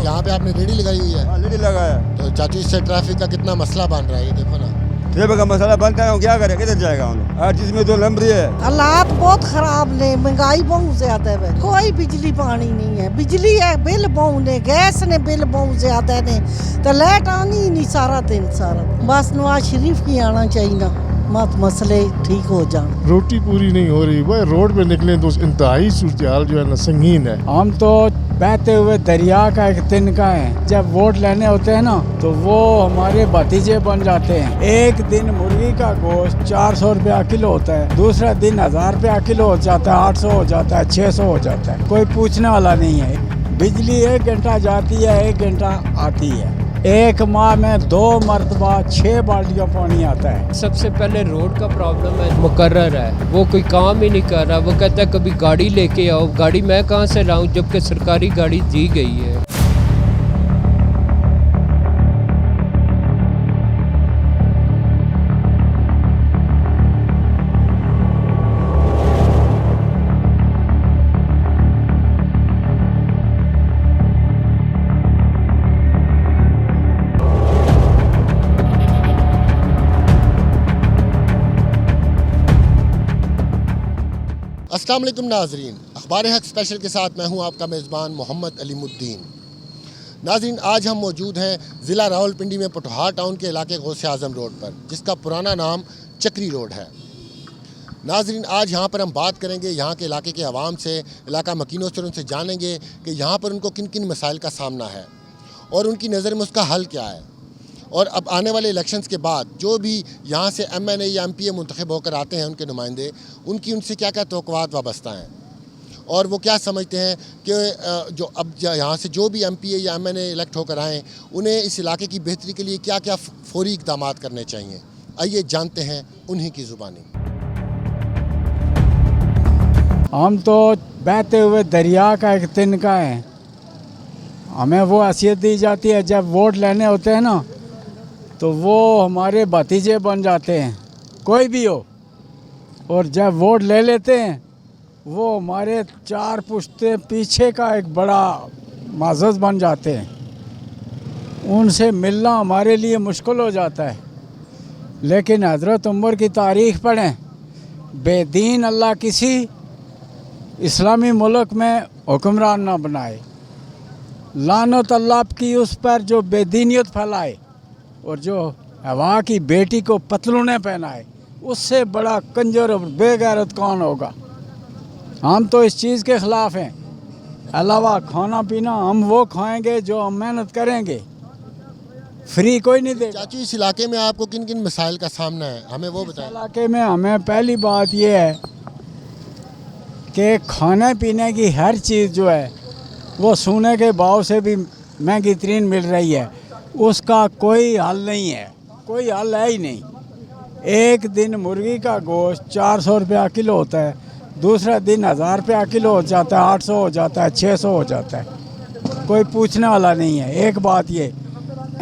यहाँ पे आपने रेडी लगाई हुई है? हाँ, लेडी लगाया। तो चाचू इससे ट्रैफिक का कितना मसला बन रहा है, ये देखो ना। ट्रैफिक का मसला बनता है, क्या करे, किधर जाएगा हम लोग? हर चीज में तो लंबरी है। हालात बहुत खराब ने, महंगाई बहुत ज्यादा है, कोई बिजली पानी नहीं है। बिजली है बिल बहुत ने, गैस ने बिल बहुत ज्यादा ने, तो लाइट आनी ही नहीं सारा दिन सारा। बस नवाज शरीफ की आना चाहिए ना, मत मसले ठीक हो जाए। रोटी पूरी नहीं हो रही, वह रोड पे निकले तो इंतहाई सूरत जो है ना संगीन है। हम तो बहते हुए दरिया का एक तिनका है। जब वोट लेने होते हैं ना तो वो हमारे भतीजे बन जाते हैं। एक दिन मुर्गी का गोश्त 400 रुपया किलो होता है, दूसरा दिन 1000 रुपया किलो हो जाता है, 800 हो जाता है, 600 हो जाता है। कोई पूछने वाला नहीं है। बिजली 1 घंटा जाती है, 1 घंटा आती है। एक माह में 2 मरतबा 6 बाल्टियाँ पानी आता है। सबसे पहले रोड का प्रॉब्लम है, मुकर्रर है, वो कोई काम ही नहीं कर रहा। वो कहता है कभी गाड़ी लेके आओ, गाड़ी मैं कहाँ से लाऊं जबकि सरकारी गाड़ी दी गई है। अस्सलाम वालेकुम नाजरीन, अखबार हक स्पेशल के साथ मैं हूं आपका मेज़बान मोहम्मद अलीमुद्दीन। नाजरीन, आज हम मौजूद हैं ज़िला रावलपिंडी में पटोहार टाउन के इलाके गौसे आज़म रोड पर, जिसका पुराना नाम चक्री रोड है। नाजरीन, आज यहाँ पर हम बात करेंगे यहाँ के इलाके के अवाम से, इलाका मकीनों से, उनसे जानेंगे कि यहाँ पर उनको किन किन मसाइल का सामना है और उनकी नज़र में उसका हल क्या है। और अब आने वाले इलेक्शंस के बाद जो भी यहाँ से MNA या MPA मुंतखब होकर आते हैं उनके नुमाइंदे, उनकी उनसे क्या क्या तवक्कुआत वाबस्ता हैं और वो क्या समझते हैं कि जो अब यहाँ से जो भी MPA या MNA इलेक्ट होकर आएँ, उन्हें इस इलाके की बेहतरी के लिए क्या क्या फौरी इक़दाम करने चाहिए। आइए जानते हैं उन्हीं की ज़ुबानी। हम तो बहते हुए दरिया का एक तिनका है। हमें वो हैसियत दी जाती है, जब वोट लेने होते हैं ना तो वो हमारे भतीजे बन जाते हैं, कोई भी हो। और जब वोट ले लेते हैं वो हमारे 4 पुश्ते पीछे का एक बड़ा माज़ज़ बन जाते हैं। उनसे मिलना हमारे लिए मुश्किल हो जाता है। लेकिन हज़रत उमर की तारीख़ पढ़ें, बेदीन अल्लाह किसी इस्लामी मुल्क में हुक्मरान ना बनाए। लानत अल्लाह की उस पर जो बेदीनियत फैलाए और जो हवा की बेटी को पतलूने पहनाए, उससे बड़ा कंजर और बेगैरत कौन होगा। हम तो इस चीज़ के ख़िलाफ़ हैं। अलावा खाना पीना हम वो खाएंगे जो हम मेहनत करेंगे, फ्री कोई नहीं देगा। चाचू, इस इलाके में आपको किन किन मसाइल का सामना है, हमें वो बताएं। इस इलाके में हमें पहली बात ये है कि खाने पीने की हर चीज़ जो है वो सोने के भाव से भी महंगी तरीन मिल रही है। उसका कोई हल नहीं है, कोई हल है ही नहीं। एक दिन मुर्गी का गोश्त 400 रुपया किलो होता है, दूसरा दिन 1000 रुपया किलो हो जाता है, 800 हो जाता है, 600 हो जाता है। कोई पूछने वाला नहीं है। एक बात ये।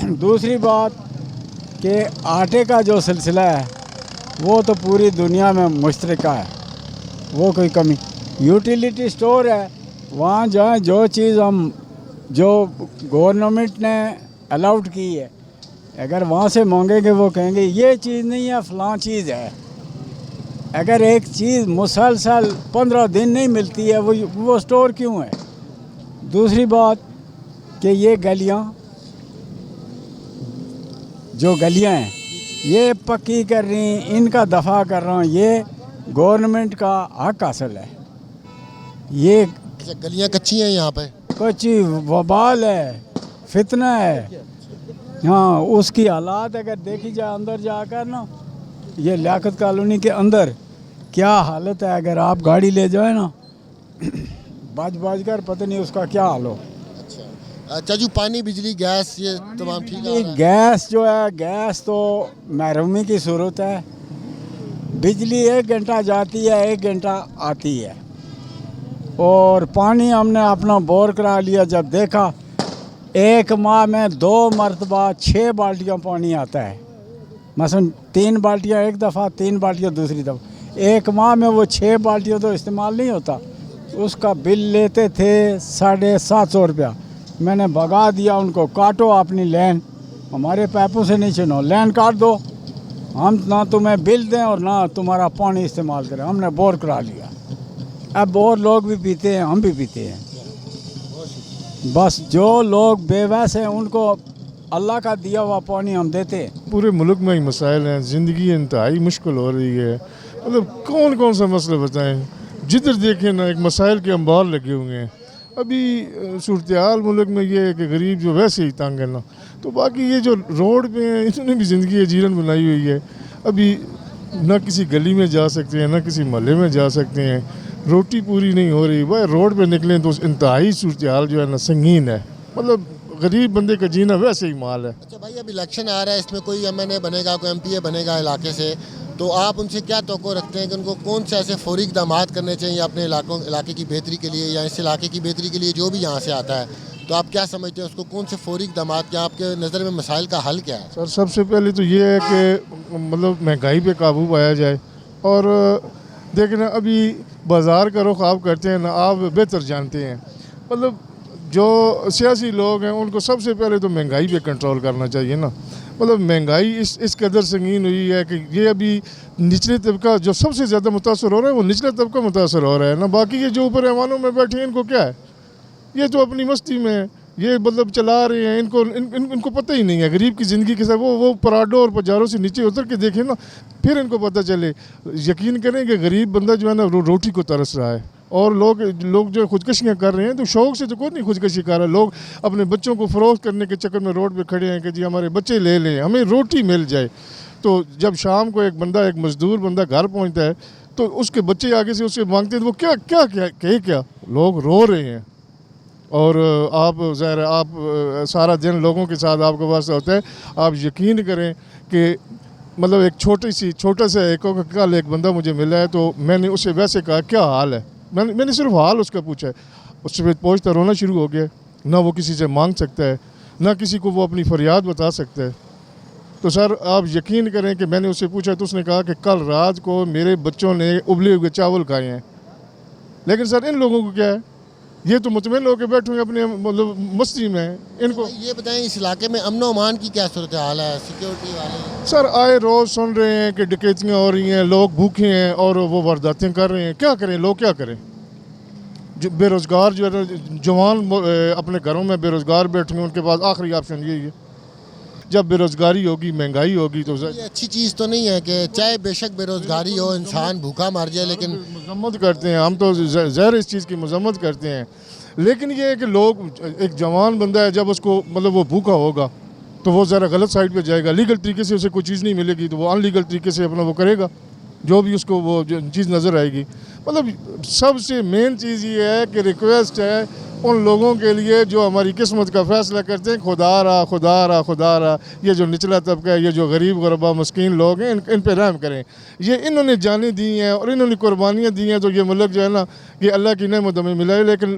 दूसरी बात कि आटे का जो सिलसिला है वो तो पूरी दुनिया में मुश्तरका है, वो कोई कमी। यूटिलिटी स्टोर है, वहाँ जहाँ जो चीज़ हम जो गवर्नमेंट ने अलाउड की है, अगर वहाँ से मांगेंगे वो कहेंगे ये चीज़ नहीं है, फ़लाँ चीज़ है। अगर एक चीज़ मुसलसल 15 दिन नहीं मिलती है, वो स्टोर क्यों है। दूसरी बात कि ये गलियाँ जो गलियाँ हैं ये पक्की कर रही, इनका दफ़ा कर रहा हूँ, ये गवर्नमेंट का हक हासिल है। ये गलियाँ कच्ची हैं यहाँ पे, कच्ची वबाल है, फितना है। हाँ, उसकी हालात अगर देखी जाए अंदर जाकर ना, ये लियाकत कॉलोनी के अंदर क्या हालत है। अगर आप गाड़ी ले जाए ना बाज कर पता नहीं उसका क्या हाल हो। अच्छा चाचू, पानी बिजली गैस ये तमाम ठीक है? गैस जो है, गैस तो महरूमी की सूरत है। बिजली 1 घंटा जाती है, 1 घंटा आती है। और पानी हमने अपना बोर करा लिया, जब देखा एक माह में 2 मरतबा 6 बाल्टियाँ पानी आता है। मसलन 3 बाल्टियाँ एक दफ़ा, 3 बाल्टियाँ दूसरी दफ़ा। एक माह में वो 6 बाल्टियाँ तो इस्तेमाल नहीं होता। उसका बिल लेते थे 750 रुपया। मैंने भगा दिया उनको, काटो अपनी लैन, हमारे पैपों से नहीं सुनो, लैन काट दो, हम ना तुम्हें बिल दें और ना तुम्हारा पानी इस्तेमाल करें। हमने बोर करा लिया, अब और लोग भी पीते हैं, हम भी पीते हैं। बस जो लोग बेवस हैं उनको अल्लाह का दिया हुआ पानी हम देते हैं। पूरे मुल्क में ही मसाइल हैं, ज़िंदगी इंतहाई मुश्किल हो रही है। मतलब कौन कौन सा मसला बताएं, जिधर देखें ना एक मसाइल के अंबार लगे हुए हैं। अभी सूरत मुल्क में ये है कि गरीब जो वैसे ही तंग है ना, तो बाकी ये जो रोड पे हैं इन्होंने भी ज़िंदगी अजीरन बनाई हुई है। अभी ना किसी गली में जा सकते हैं, ना किसी मोहल्ले में जा सकते हैं, रोटी पूरी नहीं हो रही। भाई रोड पे निकलें तो इंतहाई सूरत हाल जो है ना संगीन है। मतलब गरीब बंदे का जीना वैसे ही माल है। अच्छा भाई, अब इलेक्शन आ रहा है, इसमें कोई एमएनए बनेगा, कोई एमपीए बनेगा इलाके से, तो आप उनसे क्या तवक्को रखते हैं कि उनको कौन से ऐसे फौरी इक़दामात करने चाहिए अपने इलाके की बेहतरी के लिए, या इस इलाके की बेहतरी के लिए जो भी यहाँ से आता है, तो आप क्या समझते हैं उसको कौन से फौरी इक़दामात, क्या आपके नज़र में मसाइल का हल क्या है? सर सबसे पहले तो ये है कि मतलब महंगाई पे काबू पाया जाए। और देखें ना, अभी बाज़ार का रुख आप करते हैं ना, आप बेहतर जानते हैं। मतलब जो सियासी लोग हैं उनको सबसे पहले तो महंगाई पे कंट्रोल करना चाहिए ना। मतलब महंगाई इस कदर संगीन हुई है कि ये अभी निचले तबका जो सबसे ज़्यादा मुतासर हो रहा है वो निचला तबका मुतासर हो रहा है ना। बाकी ये जो ऊपर ऐवानों में बैठे हैं इनको क्या है, ये तो अपनी मस्ती में है, ये मतलब चला रहे हैं। इनको पता ही नहीं है गरीब की ज़िंदगी के साथ। वो पराडों और पजारों से नीचे उतर के देखें ना, फिर इनको पता चले। यकीन करें कि गरीब बंदा जो है ना रोटी को तरस रहा है। और लोग जो खुदकशियाँ कर रहे हैं तो शौक़ से तो कोई नहीं खुदकशी कर रहा है। लोग अपने बच्चों को फ़रोख्त करने के चक्कर में रोड पे खड़े हैं कि जी हमारे बच्चे ले लें, हमें रोटी मिल जाए। तो जब शाम को एक मज़दूर बंदा घर पहुंचता है तो उसके बच्चे आगे से उससे मांगते हैं तो वो क्या लोग रो रहे हैं। और आप ज़ाहिर है आप सारा दिन लोगों के साथ आपके पास होता है। आप यकीन करें कि मतलब एक छोटा सा कल एक बंदा मुझे मिला है तो मैंने उससे वैसे कहा क्या हाल है, मैंने सिर्फ हाल उसका पूछा है, उससे फिर पहुँचता रोना शुरू हो गया। ना वो किसी से मांग सकता है, ना किसी को वो अपनी फरियाद बता सकता है। तो सर आप यकीन करें कि मैंने उससे पूछा तो उसने कहा कि कल रात को मेरे बच्चों ने उबले हुए चावल खाए हैं। लेकिन सर इन लोगों को क्या है, ये तो मुतमईन होकर बैठे हुए अपने मतलब मस्ती में। इनको ये बताएं इस इलाके में अमन अमान की क्या सूरत हाल है, सिक्योरिटी वाले? सर आए रोज़ सुन रहे हैं कि डकैतियाँ हो रही हैं, लोग भूखे हैं और वो वारदातें कर रहे हैं। क्या करें लोग, क्या करें? जो बेरोज़गार जो है जवान अपने घरों में बेरोज़गार बैठे हैं, उनके पास आखिरी ऑप्शन यही है। जब बेरोज़गारी होगी, महंगाई होगी तो ये अच्छी चीज़ तो नहीं है कि चाहे बेशक बेरोज़गारी हो, इंसान भूखा मर जाए, लेकिन मजम्मत करते हैं हम तो ज़ाहिर इस चीज़ की मजम्मत करते हैं। लेकिन ये है कि लोग, एक जवान बंदा है जब उसको मतलब वो भूखा होगा तो वो ज़रा गलत साइड पे जाएगा। लीगल तरीके से उसे कोई चीज़ नहीं मिलेगी तो वो अनलीगल तरीके से अपना वो करेगा जो भी उसको वो चीज़ नज़र आएगी। मतलब सबसे मेन चीज़ ये है कि रिक्वेस्ट है उन लोगों के लिए जो हमारी किस्मत का फ़ैसला करते हैं, खुदा रहा ये जो निचला तबका है, ये जो गरीब गुरबा मस्कीन लोग हैं, इन पे रहम करें। ये इन्होंने जानें दी हैं और इन्होंने कुर्बानियाँ दी हैं तो ये मुल्क जो है ना ये अल्लाह की नेमत हमें मिला है। लेकिन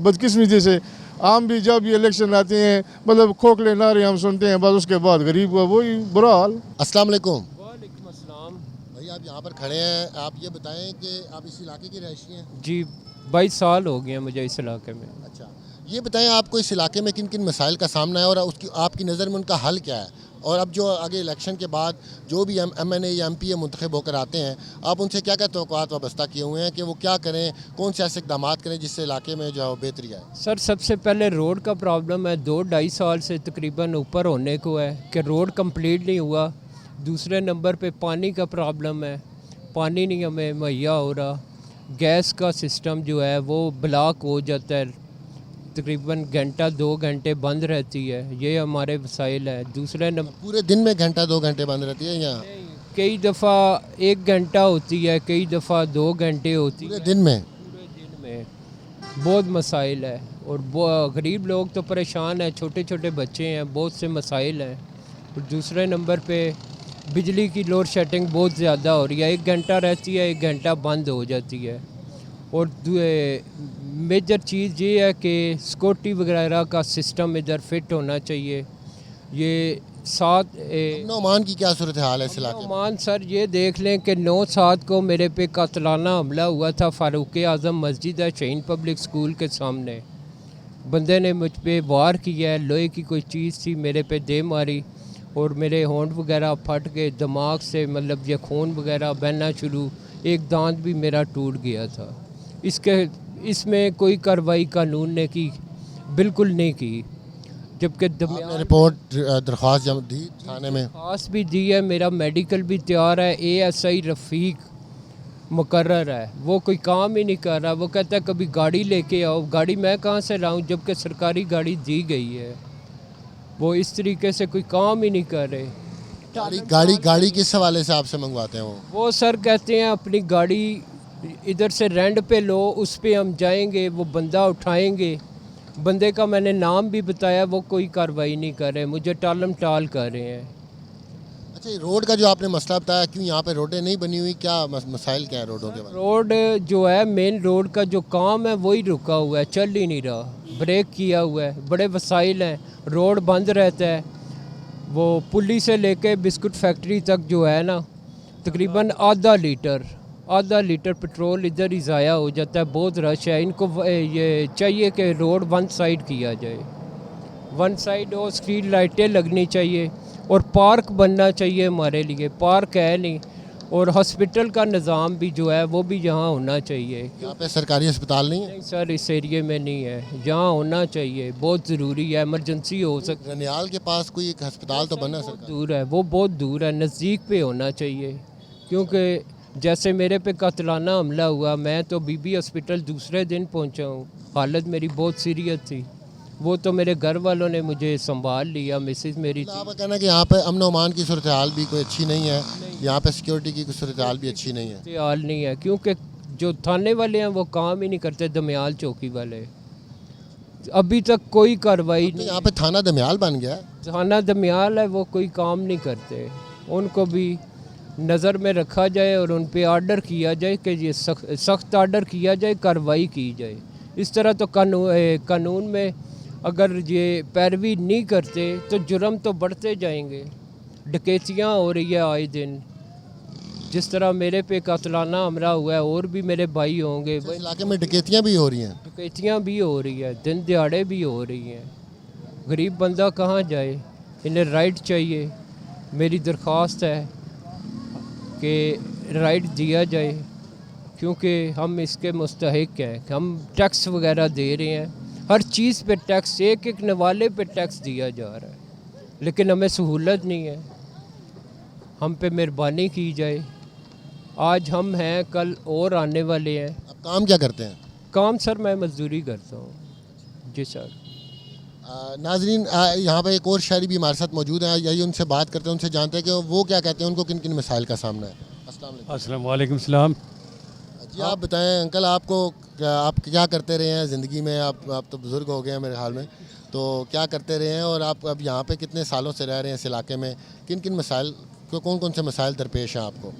बदकिस्मती से आम भी जब ये इलेक्शन आते हैं मतलब खोखले नारे हम सुनते हैं, बस उसके बाद गरीब हुआ वही बुरा हाल। अस्सलाम वालेकुम वालेकुम अस्सलाम। भाई, आप यहाँ पर खड़े हैं, आप ये बताएं कि आप इस इलाके के रहिशी हैं? जी 22 साल हो गए हैं मुझे इस इलाके में। अच्छा, ये बताएं आपको इस इलाके में किन किन मसाइल का सामना है और उसकी आपकी नज़र में उनका हल क्या है? और अब जो आगे इलेक्शन के बाद जो भी एमएनए या एमपीए मुंतखब होकर आते हैं, आप उनसे क्या क्या तवक्कुआत वाबस्ता किए हुए हैं कि वो क्या करें, कौन से ऐसे इक़दाम करें जिससे इलाके में जो है बेहतरी आए? सर सबसे पहले रोड का प्रॉब्लम है, 2-2.5 साल से तकरीबन ऊपर होने को है कि रोड कंप्लीट नहीं हुआ। दूसरे नंबर पे पानी का प्रॉब्लम है, पानी नहीं हमें मुहैया हो रहा। गैस का सिस्टम जो है वो ब्लॉक हो जाता है, तकरीबन घंटा 2 घंटे बंद रहती है, ये हमारे वसाइल है। दूसरे नंबर पूरे दिन में घंटा 2 घंटे बंद रहती है या कई दफ़ा 1 घंटा होती है, कई दफ़ा 2 घंटे होती है। पूरे दिन में? पूरे दिन में बहुत मसाइल है और गरीब लोग तो परेशान हैं, छोटे छोटे बच्चे हैं, बहुत से मसाइल हैं। और दूसरे नंबर पे बिजली की लोड शेडिंग बहुत ज़्यादा हो रही है, 1 घंटा रहती है, 1 घंटा बंद हो जाती है। और मेजर चीज़ ये है कि सिक्योरिटी वगैरह का सिस्टम इधर फिट होना चाहिए। ये साथ अमन की क्या सूरत हाल है इस इलाके में? ओमान सर ये देख लें कि 9/7 को मेरे पे कातलाना हमला हुआ था फारूक आज़म मस्जिद है शहीन पब्लिक स्कूल के सामने। बंदे ने मुझ पे वार किया है, लोहे की कोई चीज़ थी मेरे पे दे मारी और मेरे होंठ वगैरह फट के दिमाग से मतलब ये खून वगैरह बहना शुरू, एक दांत भी मेरा टूट गया था। इसमें कोई कार्रवाई कानून ने की बिल्कुल नहीं की, जबकि आपने रिपोर्ट दरख्वास्त जमा दी थाने में? खास भी दी है, मेरा मेडिकल भी तैयार है, ASI रफ़ीक मुकर्रर है, वो कोई काम ही नहीं कर रहा। वो कहता है कभी गाड़ी लेके आओ, गाड़ी मैं कहाँ से लाऊं जबकि सरकारी गाड़ी दी गई है। वो इस तरीके से कोई काम ही नहीं कर रहे। गाड़ी किस हवाले से आपसे मंगवाते हैं वो सर कहते हैं अपनी गाड़ी इधर से रेंट पे लो, उस पे हम जाएंगे, वो बंदा उठाएंगे। बंदे का मैंने नाम भी बताया, वो कोई कार्रवाई नहीं कर रहे, मुझे टालम टाल कर रहे हैं। अच्छा, ये रोड का जो आपने मसला बताया, क्यों यहाँ पे रोडें नहीं बनी हुई, क्या मसाइल क्या है रोडों के बारे में? रोड जो है, मेन रोड का जो काम है वही रुका हुआ है, चल ही नहीं रहा, ब्रेक किया हुआ है, बड़े वसाइल हैं, रोड बंद रहता है। वो पुली से लेके बिस्कुट फैक्ट्री तक जो है ना, तकरीबन आधा लीटर पेट्रोल इधर ही ज़ाया हो जाता है, बहुत रश है। इनको ये चाहिए कि रोड वन साइड किया जाए, वन साइड हो, स्ट्रीट लाइटें लगनी चाहिए और पार्क बनना चाहिए हमारे लिए, पार्क है नहीं। और हॉस्पिटल का निज़ाम भी जो है वो भी यहाँ होना चाहिए। यहाँ पे सरकारी अस्पताल नहीं है? नहीं सर, इस एरिए में नहीं है, यहाँ होना चाहिए, बहुत ज़रूरी है, इमरजेंसी हो सकती। रनियाल के पास कोई एक अस्पताल तो बना बहुत सरकार? दूर है, वो बहुत दूर है, नज़दीक पे होना चाहिए। क्योंकि जैसे मेरे पे कत्लाना हमला हुआ, मैं तो बीबी हॉस्पिटल दूसरे दिन पहुँचा हूँ, हालत मेरी बहुत सीरियस थी। वो तो मेरे घर वालों ने मुझे संभाल लिया, मिसेस मेरी थी। आपका कहना है कि यहाँ पे अमन अमान की सूरत हाल भी कोई अच्छी नहीं है, यहाँ पे सिक्योरिटी की सूरत हाल भी अच्छी नहीं है? हाल नहीं है, क्योंकि जो थाने वाले हैं वो काम ही नहीं करते, दमियाल चौकी वाले अभी तक कोई कार्रवाई तो नहीं। यहाँ पे थाना दमियाल बन गया है? थाना दमियाल है, वो कोई काम नहीं करते, उनको भी नज़र में रखा जाए और उन पे आर्डर किया जाए कि ये सख्त आर्डर किया जाए, कार्रवाई की जाए। इस तरह तो कानून में अगर ये पैरवी नहीं करते तो जुर्म तो बढ़ते जाएंगे। डकैतियाँ हो रही है आए दिन, जिस तरह मेरे पे कातलाना हमला हुआ है, और भी मेरे भाई होंगे। इस इलाके में डकैतियाँ भी हो रही हैं? डकैतियाँ भी हो रही है, दिन दिहाड़े भी हो रही हैं। गरीब बंदा कहाँ जाए, इन्हें राइट चाहिए। मेरी दरख्वास्त है कि राइट दिया जाए, क्योंकि हम इसके मुस्तहिक हैं। हम टैक्स वगैरह दे रहे हैं, हर चीज़ पे टैक्स, एक एक नवाले पे टैक्स दिया जा रहा है, लेकिन हमें सहूलत नहीं है। हम पे मेहरबानी की जाए। आज हम हैं, कल और आने वाले हैं। अब काम क्या करते हैं? काम सर मैं मजदूरी करता हूँ। जी सर। नाजरीन, यहाँ पे एक और शहरी भी हमारे साथ मौजूद हैं, यही उनसे बात करते हैं, उनसे जानते हैं कि वो क्या कहते हैं, उनको किन किन मसाइल का सामना है। अस्सलाम वालेकुम सलाम। जी आप बताएं अंकल, आप क्या करते रहे हैं ज़िंदगी में? आप तो बुज़ुर्ग हो गए हैं मेरे ख्याल में, तो क्या करते रहे हैं और आप अब यहाँ पे कितने सालों से रह रहे हैं इस इलाके में? किन किन मसाइल, कौन कौन से मसाइल दरपेश हैं आपको?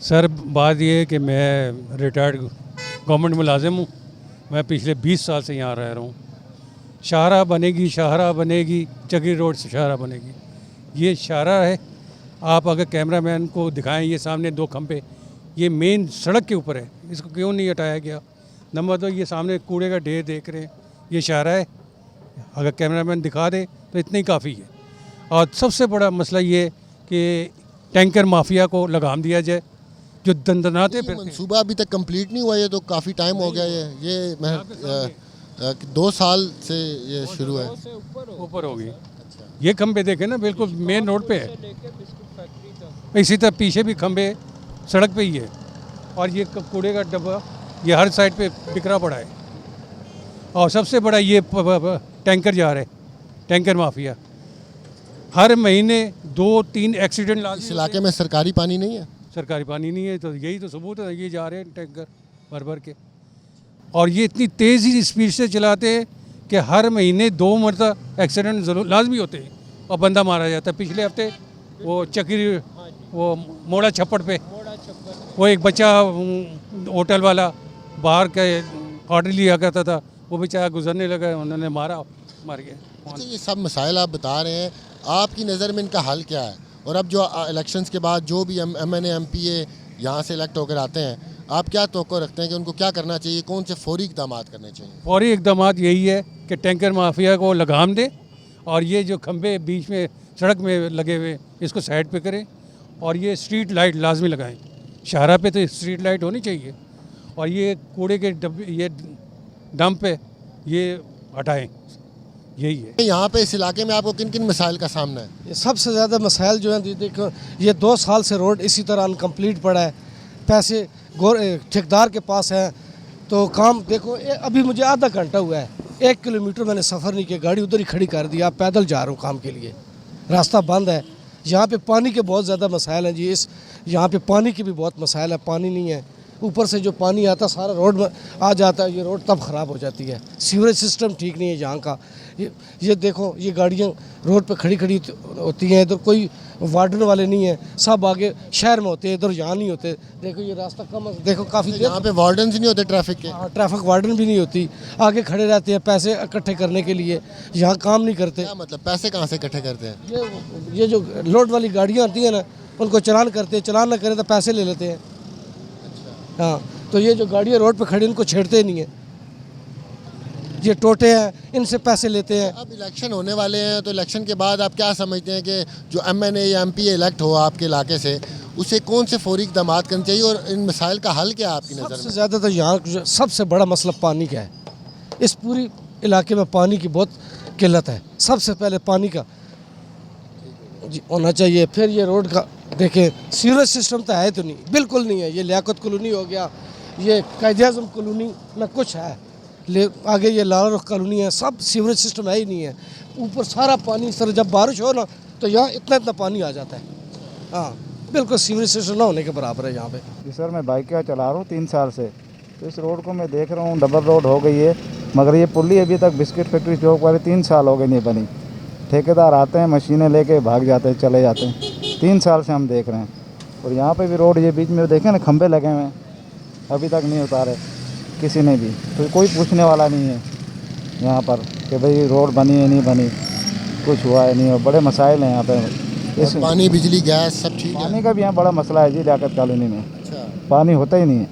सर बात ये है कि मैं रिटायर्ड गवर्नमेंट मुलाजिम हूँ। मैं पिछले 20 साल से यहाँ रह रहा हूँ। शाहरा बनेगी, चकी रोड से शाहरा बनेगी, ये शाहरा है। आप अगर कैमरामैन को दिखाएं, ये सामने 2 खंभे, ये मेन सड़क के ऊपर है, इसको क्यों नहीं हटाया गया? नंबर 2, ये सामने कूड़े का ढेर देख रहे हैं, ये शाहरा है। अगर कैमरामैन दिखा दे तो इतना ही काफ़ी है। और सबसे बड़ा मसला ये कि टैंकर माफिया को लगाम दिया जाए, जो दंदनाते फिरते हैं। मंसूबा अभी तक कंप्लीट नहीं हुआ, ये तो काफ़ी टाइम हो गया। ये मैं 2 साल से ये शुरू है, ऊपर होगी। ये खंबे देखे ना, बिल्कुल मेन रोड पे है। इसी तरह पीछे भी खंबे सड़क पे ही है, और ये कूड़े का डब्बा ये हर साइड पे बिखरा पड़ा है। और सबसे बड़ा ये टैंकर जा रहे, टैंकर माफिया हर महीने 2-3 एक्सीडेंट। इस इलाके में सरकारी पानी नहीं है? सरकारी पानी नहीं है, तो यही तो सबूत है। ये जा रहे हैं टैंकर भर भर के, और ये इतनी तेज़ी स्पीड से चलाते हैं कि हर महीने 2 मरतबा एक्सीडेंट ज़रूर लाजमी होते हैं और बंदा मारा जाता है। पिछले हफ्ते वो चक्री, वो मोड़ा छप्पड़ पे वो एक बच्चा होटल वाला बाहर के ऑर्डर लिया करता था, वो बेचारा गुजरने लगा, उन्होंने मार गया। अच्छा, ये सब मसाइल आप बता रहे हैं, आपकी नज़र में इनका हल क्या है? और अब जो इलेक्शंस के बाद जो भी MNA MPA यहाँ से इलेक्ट होकर आते हैं, आप क्या तवक्को रखते हैं कि उनको क्या करना चाहिए? कौन से फौरी इक़दाम करने चाहिए? फौरी इक़दाम यही है कि टैंकर माफिया को लगाम दे और ये जो खंभे बीच में सड़क में लगे हुए इसको साइड पे करें और ये स्ट्रीट लाइट लाजमी लगाएं। शाहरा पे तो स्ट्रीट लाइट होनी चाहिए और ये कूड़े के डब्बे ये डंप है ये हटाएं, यही है। यहाँ पे इस इलाके में आपको किन किन मसाइल का सामना है? ये सबसे ज़्यादा मसाइल जो हैं, देखो ये 2 साल से रोड इसी तरह अनकम्प्लीट पड़ा है। पैसे ठेकेदार के पास हैं तो काम देखो अभी मुझे आधा घंटा हुआ है, 1 किलोमीटर मैंने सफ़र नहीं किया, गाड़ी उधर ही खड़ी कर दी। आप पैदल जा रहा हूँ काम के लिए, रास्ता बंद है। यहाँ पे पानी के बहुत ज़्यादा मसाइल हैं जी। यहाँ पे पानी की भी बहुत मसाइल है, पानी नहीं है। ऊपर से जो पानी आता सारा रोड में आ जाता है, ये रोड तब ख़राब हो जाती है। सीवरेज सिस्टम ठीक नहीं है यहाँ का। ये देखो ये गाड़ियाँ रोड पे खड़ी होती हैं, इधर कोई वार्डन वाले नहीं है, सब आगे शहर में होते हैं, इधर यहाँ नहीं होते। देखो ये रास्ता कम, देखो काफ़ी यहाँ पे वार्डन नहीं होते ट्रैफिक के? हाँ, ट्रैफिक वार्डन भी नहीं होती, आगे खड़े रहते हैं पैसे इकट्ठे करने के लिए, यहाँ काम नहीं करते। क्या मतलब पैसे कहाँ से इकट्ठे करते हैं? ये जो लोड वाली गाड़ियाँ आती हैं ना, उनको चलान करते हैं, चलान ना करें तो पैसे ले लेते हैं। हाँ, तो ये जो गाड़ियाँ रोड पे खड़ी इनको छेड़ते नहीं है, ये टोटे हैं, इनसे पैसे लेते हैं। अब इलेक्शन होने वाले हैं तो इलेक्शन के बाद आप क्या समझते हैं कि जो MNA या MP इलेक्ट हो आपके इलाके से, उसे कौन से फौरी इक़दाम करने चाहिए और इन मसाइल का हल क्या है आपकी नज़र में? सबसे ज़्यादा तो यहाँ सबसे बड़ा मसला पानी का है। इस पूरी इलाके में पानी की बहुत किल्लत है। सबसे पहले पानी का जी होना चाहिए। फिर ये रोड का देखें, सीवरेज सिस्टम तो है तो नहीं, बिल्कुल नहीं है। ये लियाकत कॉलोनी हो गया, ये कायद-ए-आज़म कॉलोनी में कुछ है, आगे ये लाल रुख कॉलोनी है, सब सीवरेज सिस्टम है ही नहीं है। ऊपर सारा पानी सर जब बारिश हो ना तो यहाँ इतना पानी आ जाता है। हाँ, बिल्कुल सीवरेज सिस्टम ना होने के बराबर है यहाँ पे। जी सर, मैं बाइक का चला रहा हूँ 3 साल से, तो इस रोड को मैं देख रहा हूँ डबल रोड हो गई है, मगर ये पुली अभी तक बिस्किट फैक्ट्री चौक वाली 3 साल हो गए नहीं बनी। ठेकेदार आते हैं, मशीनें लेके भाग जाते हैं, चले जाते हैं। 3 साल से हम देख रहे हैं। और यहाँ पे भी रोड ये बीच में देखें ना, खंभे लगे हुए हैं, अभी तक नहीं उतारे किसी ने भी, तो कोई पूछने वाला नहीं है यहाँ पर कि भाई रोड बनी है नहीं बनी, कुछ हुआ है नहीं। और बड़े मसाइल हैं यहाँ पे। इस पानी, बिजली, गैस सब ठीक है? पानी का भी यहाँ बड़ा मसला है जी, लियाकत कॉलोनी में। अच्छा, पानी होता ही नहीं है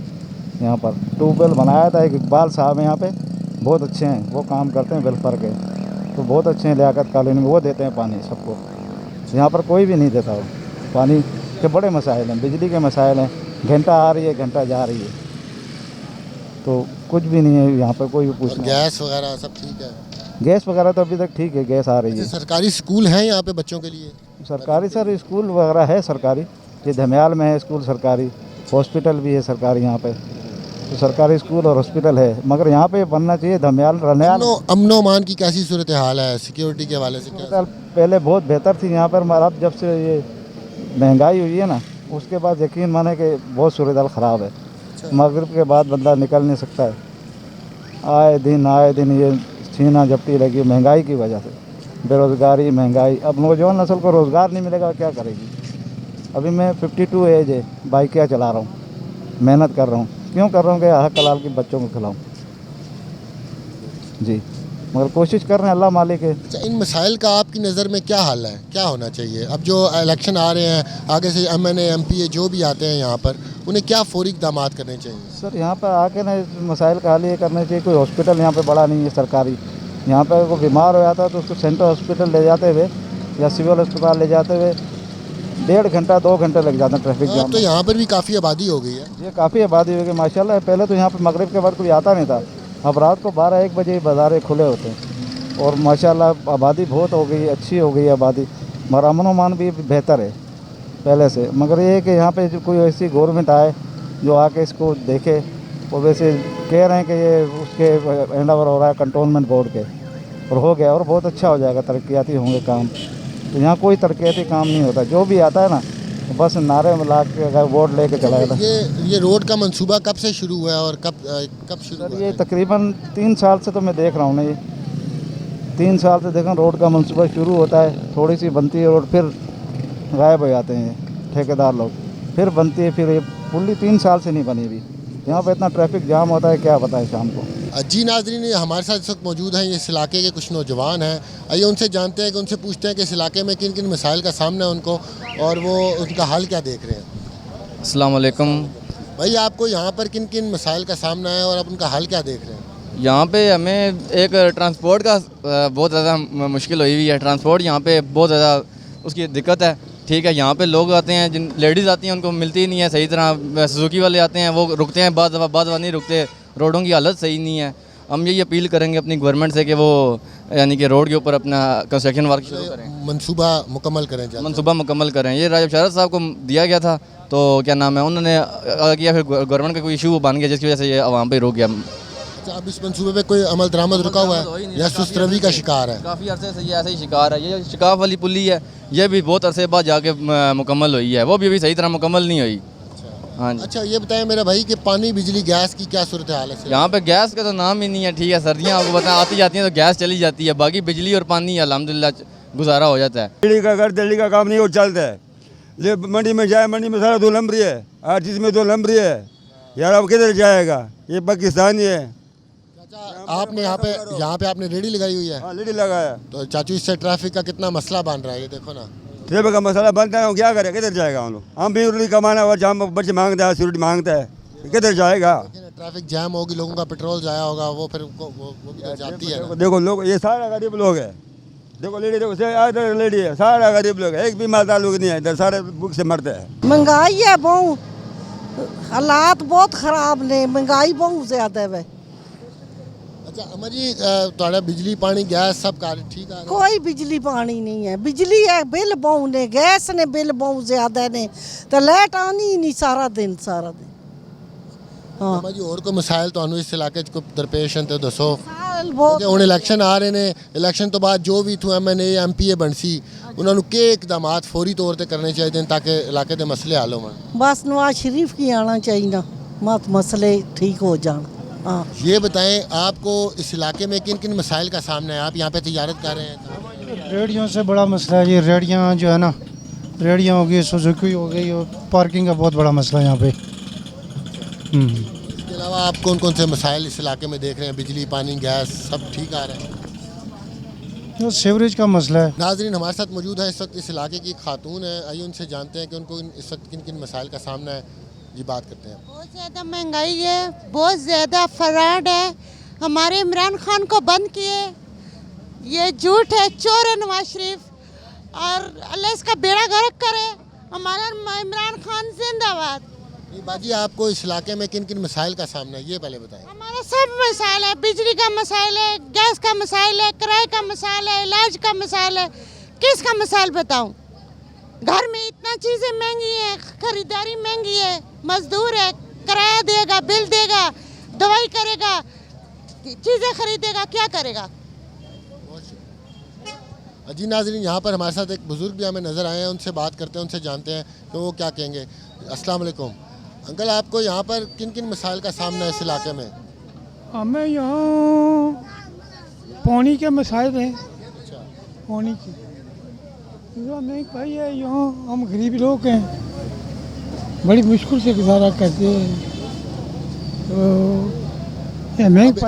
यहाँ पर। ट्यूबवेल बनाया था एक इकबाल साहब यहाँ पे, बहुत अच्छे हैं, वो काम करते हैं वेलफेयर के, तो बहुत अच्छे हैं लियाकत कॉलोनी में, वो देते हैं पानी सबको। यहाँ पर कोई भी नहीं देता वो पानी के। बड़े मसाइल हैं, बिजली के मसाइल हैं, घंटा आ रही है घंटा जा रही है, तो कुछ भी नहीं है यहाँ पर कोई भी पूछना। गैस वगैरह सब ठीक है? गैस वगैरह तो अभी तक ठीक है, गैस आ रही है। सरकारी स्कूल हैं यहाँ पे बच्चों के लिए? सरकारी सर स्कूल वगैरह है सरकारी, ये धमियाल में है स्कूल सरकारी, हॉस्पिटल भी है सरकारी यहाँ पे, तो सरकारी स्कूल और हॉस्पिटल है, मगर यहाँ पे बनना चाहिए धमियाल रनियाल। अमनो अमान की कैसी सूरत हाल है सिक्योरिटी के हवाले से? क्या पहले बहुत बेहतर थी यहाँ पर, मगर अब जब से ये महंगाई हुई है ना, उसके बाद यकीन माने कि बहुत सूरत ख़राब है। मगरिब के बाद बंदा निकल नहीं सकता है, आए दिन ये छीना झपटी लगी महंगाई की वजह से, बेरोज़गारी, महंगाई। अब नौजवान नस्ल को रोज़गार नहीं मिलेगा, क्या करेगी? अभी मैं 52 एज है, बाइक क्या चला रहा हूँ, मेहनत कर रहा हूँ। क्यों कर रहा हूँ कि हक हलाल के बच्चों को खिलाऊँ जी, मगर कोशिश कर रहे हैं, अल्लाह मालिक है। अच्छा, इन मसाइल का आपकी नज़र में क्या हल है, क्या होना चाहिए? अब जो इलेक्शन आ रहे हैं, आगे से MNA MP जो भी आते हैं यहाँ पर, उन्हें क्या फौरी इक़दाम करने चाहिए? सर यहाँ पर आके ना इस मसाइल का हल ये करना चाहिए। कोई हॉस्पिटल यहाँ पे बड़ा नहीं है सरकारी, यहाँ पर कोई बीमार हो जाता है तो उसको सेंट्रल हॉस्पिटल ले जाते हुए या सिविल अस्पताल ले जाते हुए 1.5 घंटा 2 घंटे लग जाते हैं ट्रैफिक जाम। तो यहाँ पर भी काफ़ी आबादी हो गई है? ये काफ़ी आबादी हो गई माशाल्लाह। पहले तो यहाँ पर मगरिब के बाद कोई आता नहीं था, अब रात को 12-1 बजे बाज़ारें खुले होते हैं और माशाल्लाह आबादी बहुत हो गई, अच्छी हो गई आबादी, मगर अमन मान भी बेहतर है पहले से। मगर ये है कि यहाँ पे जो कोई ऐसी गवर्नमेंट आए जो आके इसको देखे, वो वैसे कह रहे हैं कि ये उसके हैंड ओवर हो रहा है कंटोनमेंट बोर्ड के, और हो गया और बहुत अच्छा हो जाएगा, तरक्याती होंगे काम। तो यहाँ कोई तरक्याती काम नहीं होता, जो भी आता है ना बस नारे में ला के वोट लेके चला जाता है। ये रोड का मंसूबा कब से शुरू हुआ है और कब शुरू हुआ? ये तकरीबन 3 साल से तो मैं देख रहा हूँ ना, ये 3 साल से देखा रोड का मंसूबा शुरू होता है, थोड़ी सी बनती है रोड, फिर गायब हो जाते हैं ठेकेदार लोग, फिर बनती है, फिर ये पुली 3 साल से नहीं बनी हुई। यहाँ पर इतना ट्रैफिक जाम होता है, क्या बताएं शाम को। जी नाज़रीन, हमारे साथ इस वक्त मौजूद हैं इस इलाके के कुछ नौजवान हैं। आइए उनसे जानते हैं कि उनसे पूछते हैं कि इस इलाके में किन किन मसाइल का सामना है उनको और वो उनका हल क्या देख रहे हैं। अस्सलाम वालेकुम भाई, आपको यहाँ पर किन किन मसाइल का सामना है और आप उनका हल क्या देख रहे हैं? यहाँ पे हमें एक ट्रांसपोर्ट का बहुत ज़्यादा मुश्किल हुई हुई है। ट्रांसपोर्ट यहाँ पे बहुत ज़्यादा उसकी दिक्कत है। ठीक है, यहाँ पे लोग आते हैं, जिन लेडीज़ आती हैं उनको मिलती ही नहीं है सही तरह। सुजुकी वाले आते हैं, वो रुकते हैं, बाद नहीं रुकते। रोडों की हालत सही नहीं है। हम यही अपील करेंगे अपनी गवर्नमेंट से कि वो यानी कि रोड के ऊपर अपना कंस्ट्रक्शन वर्क शुरू करें, मंसूबा मुकम्मल करें, मनसूबा मुकम्मल करें। ये राजब शरद साहब को दिया गया था, तो क्या नाम है, उन्होंने किया, फिर गवर्नमेंट का कोई इशू बन गया जिसकी वजह से ये आवाम पे रुक गया। अच्छा, अब इस मंसूबे पे कोई अमल दरामद रुका हुआ है या सुस्त रवि का शिकार है? काफ़ी अरसे से ये ऐसे ही शिकार है। ये शिकाफ वाली पुली है, ये भी बहुत अरसे बाद जाके मुकम्मल हुई है, वो भी अभी सही तरह मुकम्मल नहीं हुई। हाँ जी। अच्छा, ये बताएं मेरे भाई कि पानी, बिजली, गैस की क्या सूरत हाल है? यहाँ पे गैस का तो नाम ही नहीं है। ठीक है, सर्दियाँ आपको बताएं आती जाती हैं तो गैस चली जाती है, बाकी बिजली और पानी अल्हम्दुलिल्लाह गुजारा हो जाता है। दिल्ली का घर, दिल्ली का काम नहीं वो चलता है। ले मंडी में जाए, मंडी में सारा दो लंबरी है, हर चीज़ में दो लंबरी है यार। अब किधर जाएगा? ये पाकिस्तानी है। आपने यहाँ पे आपने रेडी लगाई हुई है? हाँ, लेडी लगाया। तो चाचू, इससे ट्रैफिक का कितना मसला बन रहा है, ये देखो ना। ट्रैफिक का मसला बनता है, क्या करे, किधर जाएगा हम लोग? हम भी रोटी कमाना और जहाँ बच्चे मांगता है, सिक्योरिटी मांगता है, किधर जाएगा? ट्रैफिक जैम होगी, लोगों का पेट्रोल जाया होगा, वो फिर वो भी तो जाती है ना। देखो लोग, ये सारा गरीब लोग है। देखो लेडी, देखो लेडी है, सारा गरीब लोग है, एक भी मालदार लोग नहीं है इधर, सारे भूख से मरते हैं। महंगाई है बहुत, हालात बहुत खराब ने, महंगाई बहुत ज़्यादा है। अच्छा अमर जी, थोड़ा बिजली, पानी, गैस सब कार्य ठीक आ रहा है? कोई बिजली पानी नहीं है। बिजली है बिल बहुत ने, गैस ने बिल बहुत ज़्यादा ने, तो लाइट आनी ही नहीं सारा दिन। हाँ अमर जी, और कोई मसाइल तो इस इलाके को दरपेश हैं तो दसो। बहुत ਹੁਣ ਇਲੈਕਸ਼ਨ ਆ ਰਹੇ ਨੇ, ਇਲੈਕਸ਼ਨ ਤੋਂ ਬਾਅਦ ਜੋ ਵੀ ਇਥੋਂ ਐਮਐਨਏ ਐਮਪੀਏ ਬਣ ਸੀ, ਉਹਨਾਂ ਨੂੰ ਕੀ ਇਕਦਾਮਾਤ ਫੌਰੀ ਤੌਰ ਤੇ ਕਰਨੇ ਚਾਹੀਦੇ ਨੇ ਤਾਂ ਕਿ ਇਲਾਕੇ ਦੇ ਮਸਲੇ ਹੱਲ ਹੋਣ? बस नवाज शरीफ की आना चाहिए, मत मसले ठीक हो जान। हाँ, ये बताएं, आपको इस इलाके में किन किन मसाइल का सामना है? आप यहाँ पे तजारत कर रहे हैं। रेडियों से बड़ा मसला है। ये रेडियाँ जो है ना, रेडियाँ हो गई, सुजुकी हो गई, और पार्किंग का बहुत बड़ा मसला है यहाँ पे। इसके अलावा आप कौन कौन से मसाइल इस इलाके में देख रहे हैं? बिजली, पानी, गैस सब ठीक आ रहे हैं? जो सीवरेज का मसला है। नाजरीन, हमारे साथ मौजूद है इस वक्त इस इलाके की खातून है, आइए उनसे जानते हैं कि उनको इस वक्त किन किन मसाइल का सामना है। जी, बात करते हैं। बहुत ज़्यादा महंगाई है, बहुत ज़्यादा फराड है। हमारे इमरान खान को बंद किए, ये झूठ है, चोर है नवाज शरीफ, और अल्लाह इसका बेड़ा गर्क करे। हमारा इमरान खान जिंदाबाद। बाजी, आपको इस इलाके में किन किन मसाइल का सामना है, ये पहले बताएं। हमारा सब मसाइल है, बिजली का मसाइल है, गैस का मसाइल है, किराए का मसाइल है, इलाज का मसाइल है। किसका मसाइल बताऊं? घर में इतना चीज़ें महंगी है, खरीदारी महंगी है, मजदूर है, किराया देगा, बिल देगा, दवाई करेगा, चीज़ें खरीदेगा, क्या करेगा? जी नाजरीन, यहाँ पर हमारे साथ एक बुज़ुर्ग भी हमें नज़र आए हैं, उनसे बात करते हैं, उनसे जानते हैं कि वो क्या कहेंगे। अस्सलाम वालेकुम अंकल, आपको यहाँ पर किन किन मसाइल का सामना है इस इलाके में? हमें यहाँ पानी के मसाइल हैं। पानी की नहीं भाई है, यहाँ हम गरीब लोग हैं, बड़ी मुश्किल से गुजारा करते हैं। तो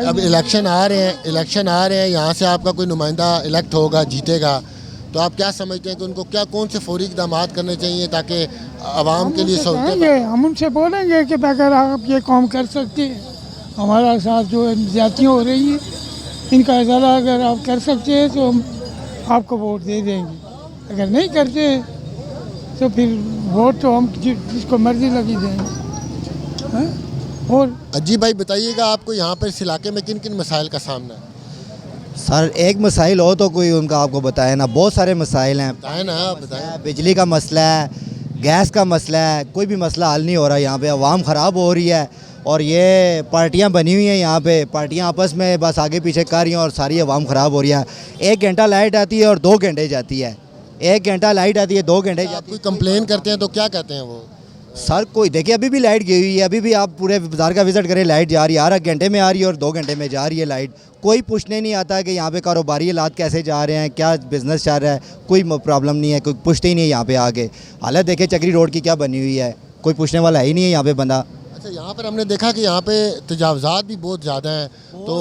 अब इलेक्शन आ रहे हैं, यहाँ से आपका कोई नुमाइंदा इलेक्ट होगा, जीतेगा, तो आप क्या समझते हैं कि उनको क्या कौन से फौरी इक़दामात करने चाहिए ताकि आवाम के लिए सहूलतें? हम उनसे बोलेंगे कि अगर आप ये काम कर सकते हैं, हमारा साथ जो ज्यादतियाँ हो रही हैं, इनका इजाला अगर आप कर सकते हैं तो हम आपको वोट दे देंगे। अगर नहीं करते तो फिर वोट तो हम जिसको मर्जी लगी देंगे। और अजीब भाई बताइएगा, आपको यहाँ पर इस इलाके में किन किन मसाइल का सामना है? सर एक मसाइल हो तो कोई उनका आपको बताए ना, बहुत सारे मसाइल हैं। बताएं ना, बताएं। बिजली का मसला है, गैस का मसला है, कोई भी मसला हल नहीं हो रहा। यहाँ पे आवाम ख़राब हो रही है, और ये पार्टियाँ बनी हुई हैं, यहाँ पे पार्टियाँ आपस में बस आगे पीछे कर रही हैं और सारी आवाम ख़राब हो रही है। 1 घंटा लाइट आती है और 2 घंटे जाती है, 1 घंटा लाइट आती है, 2 घंटे जाती है। कोई कंप्लेन करते हैं तो क्या कहते हैं वो? सर कोई देखिए, अभी भी लाइट गई हुई है, अभी भी आप पूरे बाज़ार का विज़िट करें, लाइट जा रही है, 1 घंटे में आ रही है और 2 घंटे में जा रही है लाइट। कोई पूछने नहीं आता कि यहाँ पे कारोबारी हालात कैसे जा रहे हैं, क्या बिज़नेस चल रहा है, कोई प्रॉब्लम नहीं है, कोई पूछते ही नहीं है यहाँ पे आके। हालत देखे चक्री रोड की क्या बनी हुई है, कोई पूछने वाला ही नहीं है यहाँ पे बंदा। अच्छा, यहाँ पर हमने देखा कि यहाँ पे तजावज़ात भी बहुत ज़्यादा हैं, तो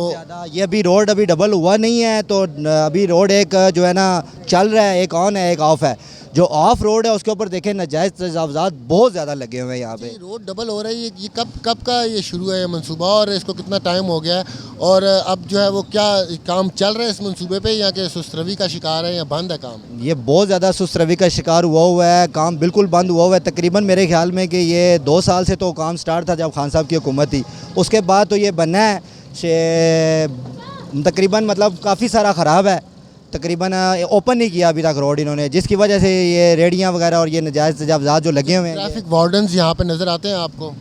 ये अभी रोड अभी डबल हुआ नहीं है, तो अभी रोड एक जो है ना चल रहा है, एक ऑन है एक ऑफ है। जो ऑफ रोड है उसके ऊपर देखें नाजायज़ तजावुज़ात बहुत ज़्यादा लगे हुए हैं यहाँ पे। रोड डबल हो रही है, ये कब का ये शुरू है ये मंसूबा, और इसको कितना टाइम हो गया है, और अब जो है वो क्या काम चल रहा है इस मंसूबे पे, या कि सुस्त रवी का शिकार है या बंद है काम? ये बहुत ज़्यादा सुस्त रवी का शिकार हुआ है, काम बिल्कुल बंद हुआ है। तकरीबन मेरे ख्याल में कि ये 2 साल से तो काम स्टार्ट था जब खान साहब की हुकूमत थी, उसके बाद तो ये बना है तकरीबन मतलब काफ़ी सारा ख़राब है, तकरीबन ओपन नहीं किया अभी तक रोड इन्होंने, जिसकी वजह से ये रेडियाँ वगैरह और ये नाजायज़ तजावुज़ात जो लगे हुए हैं। ट्रैफिक वार्डन्स यहाँ पे नज़र आते हैं आपको?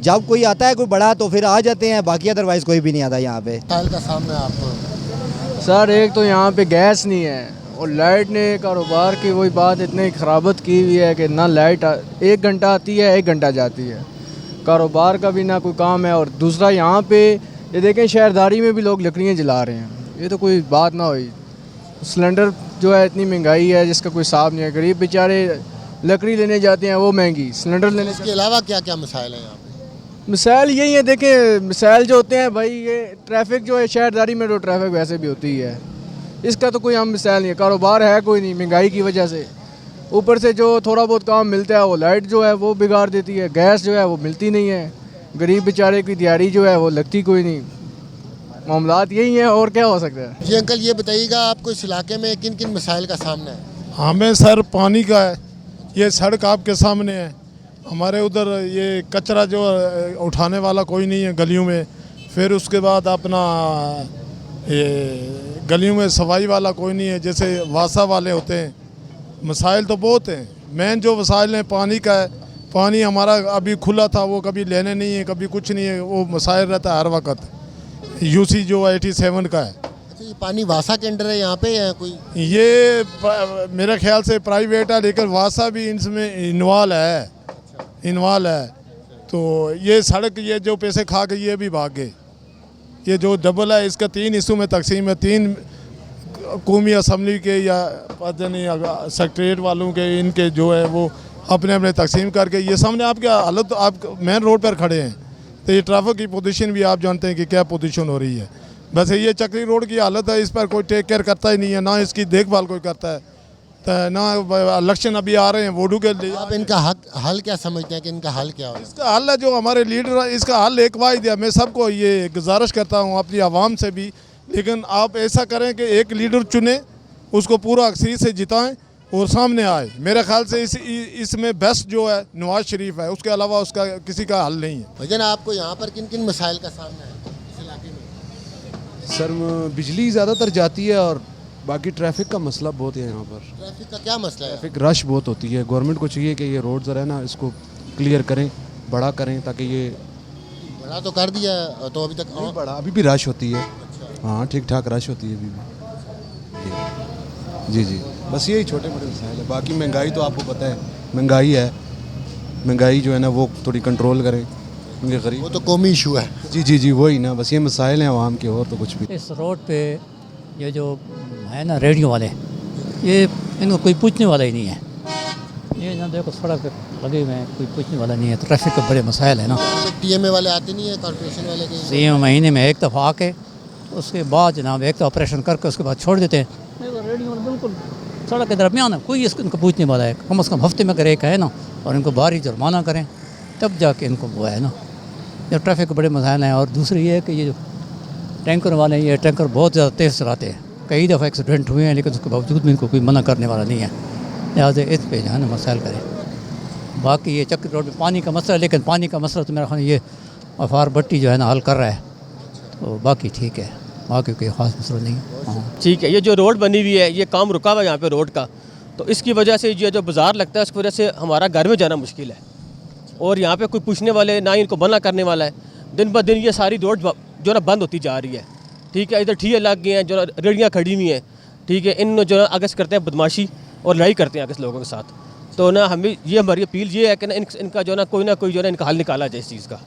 जब कोई आता है कोई बड़ा तो फिर आ जाते हैं, बाकी अदरवाइज़ कोई भी नहीं आता यहाँ पे। साल का सामने आपको सर एक तो यहाँ पे गैस नहीं है और लाइट ने कारोबार की वही बात इतनी खराबत की हुई है कि ना लाइट 1 घंटा आती है 1 घंटा जाती है, कारोबार का भी ना कोई काम है। और दूसरा यहाँ पे ये देखें शहरदारी में भी लोग लकड़ियाँ जला रहे हैं, ये तो कोई बात ना हुई। सिलेंडर जो है इतनी महंगाई है जिसका कोई हिसाब नहीं है, गरीब बेचारे लकड़ी लेने जाते हैं वो महंगी, सिलेंडर लेने। इसके अलावा क्या क्या मसाइल हैं यहाँ पे? मिसाल यही है, देखें मिसाइल जो होते हैं भाई, ये ट्रैफिक जो है शहरदारी में तो ट्रैफिक वैसे भी होती है, इसका तो कोई हम मिसाल नहीं है, कारोबार है कोई नहीं महंगाई की वजह से। ऊपर से जो थोड़ा बहुत काम मिलता है वो लाइट जो है वो बिगाड़ देती है, गैस जो है वो मिलती नहीं है, गरीब बेचारे की दिहाड़ी जो है वो लगती कोई नहीं। मामलात यही है और क्या हो सकता है। जी अंकल ये बताइएगा आपको इस इलाके में किन किन मसाइल का सामना है? हमें सर पानी का है, ये सड़क आपके सामने है, हमारे उधर ये कचरा जो उठाने वाला कोई नहीं है गलियों में, फिर उसके बाद अपना ये गलियों में सफाई वाला कोई नहीं है, जैसे वासा वाले होते हैं। मसाइल तो बहुत हैं, मेन जो मसाइल हैं पानी का है, पानी हमारा अभी खुला था वो कभी लेने नहीं है, कभी कुछ नहीं है, वो मसाइल रहता है हर वक्त। यूसी जो 87 का है। अच्छा ये पानी वासा के अंडर है यहाँ पे या कोई? ये मेरे ख्याल से प्राइवेट है, लेकिन वासा भी इसमें इन्वॉल्व है। तो ये सड़क ये जो पैसे खा के ये भी भाग गए, ये जो डबल है इसका 3 हिस्सों में तकसीम है, 3 कौमी असम्बली के या पता नहीं सेक्रेटरीट वालों के, इनके जो है वो अपने अपने तकसीम करके, ये सामने आपके हालत, आप मेन रोड पर खड़े हैं तो ये ट्रैफिक की पोजीशन भी आप जानते हैं कि क्या पोजीशन हो रही है। वैसे ये चक्री रोड की हालत है, इस पर कोई टेक केयर करता ही नहीं है, ना इसकी देखभाल कोई करता है, तो ना इलेक्शन अभी आ रहे हैं वोटों के लिए। आप इनका हल क्या समझते हैं कि इनका हल क्या हो? इसका हल है जो हमारे लीडर है, इसका हल एक वाहिद है। मैं सबको ये गुजारिश करता हूँ अपनी आवाम से भी, लेकिन आप ऐसा करें कि एक लीडर चुने, उसको पूरा अक्सर से जिताएं और सामने आए। मेरे ख्याल से इसमें बेस्ट जो है नवाज शरीफ है, उसके अलावा उसका किसी का हल नहीं है। भजन आपको यहाँ पर किन किन मसाइल का सामना है इस इलाके में? सर बिजली ज़्यादातर जाती है और बाकी ट्रैफिक का मसला बहुत है यहाँ पर। ट्रैफिक का क्या मसला है? ट्रैफिक रश बहुत होती है, गवर्नमेंट को चाहिए कि ये रोड ज़रा ना इसको क्लियर करें, बड़ा करें, ताकि ये बड़ा तो कर दिया तो अभी तक नहीं बड़ा, अभी भी रश होती है। हाँ ठीक ठाक रश होती है अभी भी। जी बस यही छोटे मोटे मसाइल है, बाकी महंगाई तो आपको पता है, महंगाई है, महंगाई जो है ना वो थोड़ी कंट्रोल करें, क्योंकि गरीब वो तो कौमी इशू है। जी वही ना, बस ये मसाइल हैं आवाम के, और तो कुछ भी। इस रोड पे ये जो है ना रेडियो वाले, ये इनको कोई पूछने वाला ही नहीं है। ये ना देखो सड़क पे लगे हुए हैं, कोई पूछने वाला नहीं है। ट्रैफिक के बड़े मसाइल है ना। TMA वाले आते नहीं है, कॉर्पोरेशन वाले के? CM महीने में 1 दफ़ा आके उसके बाद जनाब एक तो ऑपरेशन करके उसके बाद छोड़ देते हैं। रेडियो वाले बिल्कुल सड़क के दरमियान है, कोई इनको पूछने वाला है। कम से कम हफ्ते में अगर एक है ना, और इनको भारी जुर्माना करें तब जाके इनको वो है ना। ये ट्रैफिक के बड़े मसाइल हैं। और दूसरी ये है कि ये जो टैंकर वाले हैं, ये टैंकर बहुत ज़्यादा तेज़ चलाते हैं, कई दफ़ा एक्सीडेंट हुए हैं, लेकिन उसके बावजूद भी इनको कोई मना करने वाला नहीं है। लिहाजा इस पे जो है ना मसाइल करें। बाकी ये चक्कर रोड में पानी का मसला है, लेकिन पानी का मसला तो मेरा ख्याल ये अफार भट्टी जो है ना हल कर रहा है, तो बाकी ठीक है, बाकी कोई ख़ास मसला नहीं है। ठीक है, ये जो रोड बनी हुई है ये काम रुका हुआ है यहाँ पे रोड का, तो इसकी वजह से ये जो बाज़ार लगता है उसकी वजह से हमारा घर में जाना मुश्किल है, और यहाँ पे कोई पूछने वाले ना ही इनको मना करने वाला है। दिन ब दिन ये सारी रोड जो ना बंद होती जा रही है। ठीक है, इधर ठिये लग गए हैं, जो रेडियाँ खड़ी हुई हैं। ठीक है, इन जो आगे से करते हैं बदमाशी और लड़ाई करते हैं आगे से लोगों के साथ। तो ना हमें ये हमारी अपील ये है कि ना इनका जो ना कोई जो ना इनका हल निकाला जाए इस चीज़ का।